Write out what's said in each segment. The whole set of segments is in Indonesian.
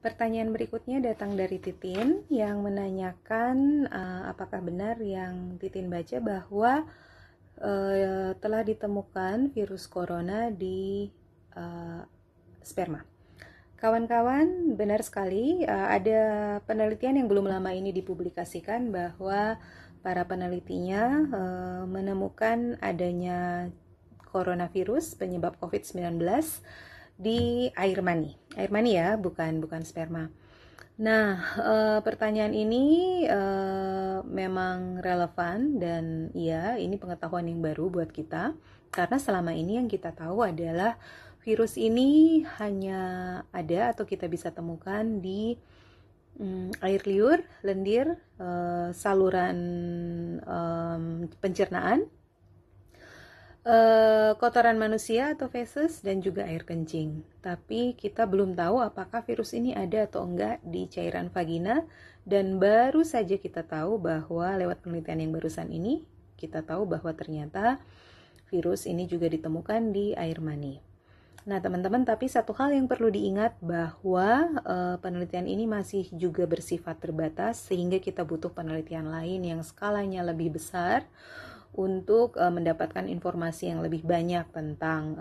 Pertanyaan berikutnya datang dari Titin yang menanyakan apakah benar yang Titin baca bahwa telah ditemukan virus corona di sperma. Kawan-kawan, benar sekali, ada penelitian yang belum lama ini dipublikasikan bahwa para penelitinya menemukan adanya coronavirus penyebab COVID-19 di air mani. Air mani ya, bukan sperma. Nah, pertanyaan ini memang relevan dan ya, ini pengetahuan yang baru buat kita. Karena selama ini yang kita tahu adalah virus ini hanya ada atau kita bisa temukan di air liur, lendir, saluran pencernaan, kotoran manusia atau feses, dan juga air kencing. Tapi kita belum tahu apakah virus ini ada atau enggak di cairan vagina, dan baru saja kita tahu bahwa lewat penelitian yang barusan ini kita tahu bahwa ternyata virus ini juga ditemukan di air mani. Nah teman-teman, tapi satu hal yang perlu diingat bahwa penelitian ini masih juga bersifat terbatas, sehingga kita butuh penelitian lain yang skalanya lebih besar untuk mendapatkan informasi yang lebih banyak tentang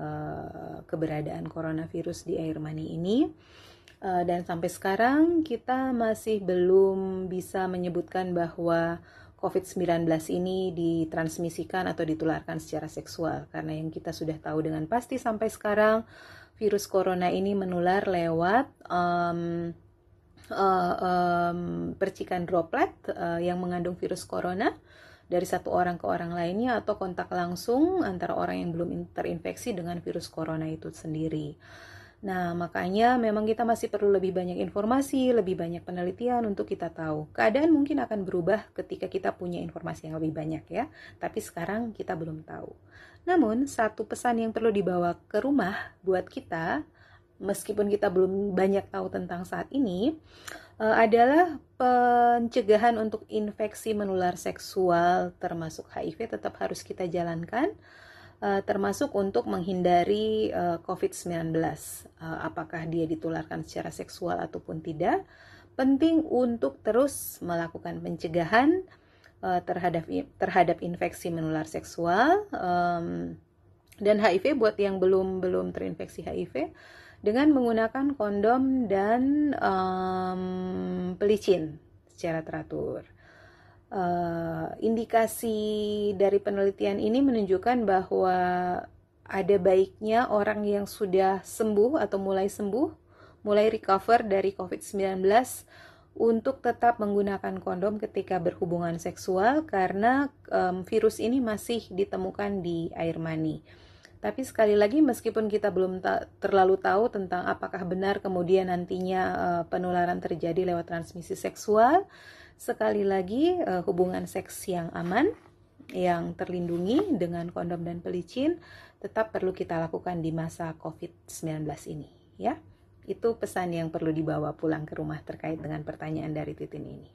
keberadaan coronavirus di air mani ini. Dan sampai sekarang kita masih belum bisa menyebutkan bahwa COVID-19 ini ditransmisikan atau ditularkan secara seksual. Karena yang kita sudah tahu dengan pasti sampai sekarang, virus corona ini menular lewat percikan droplet yang mengandung virus corona dari satu orang ke orang lainnya, atau kontak langsung antara orang yang belum terinfeksi dengan virus corona itu sendiri. Nah, makanya memang kita masih perlu lebih banyak informasi, lebih banyak penelitian untuk kita tahu. Keadaan mungkin akan berubah ketika kita punya informasi yang lebih banyak ya, tapi sekarang kita belum tahu. Namun, satu pesan yang perlu dibawa ke rumah buat kita, meskipun kita belum banyak tahu tentang saat ini, adalah pencegahan untuk infeksi menular seksual termasuk HIV tetap harus kita jalankan, termasuk untuk menghindari COVID-19. Apakah dia ditularkan secara seksual ataupun tidak, penting untuk terus melakukan pencegahan terhadap infeksi menular seksual dan HIV buat yang belum terinfeksi HIV, dengan menggunakan kondom dan pelicin secara teratur. Indikasi dari penelitian ini menunjukkan bahwa ada baiknya orang yang sudah sembuh atau mulai recover dari COVID-19 untuk tetap menggunakan kondom ketika berhubungan seksual, karena virus ini masih ditemukan di air mani. Tapi sekali lagi, meskipun kita belum terlalu tahu tentang apakah benar kemudian nantinya penularan terjadi lewat transmisi seksual, sekali lagi hubungan seks yang aman, yang terlindungi dengan kondom dan pelicin tetap perlu kita lakukan di masa COVID-19 ini, ya. Itu pesan yang perlu dibawa pulang ke rumah terkait dengan pertanyaan dari Titin ini.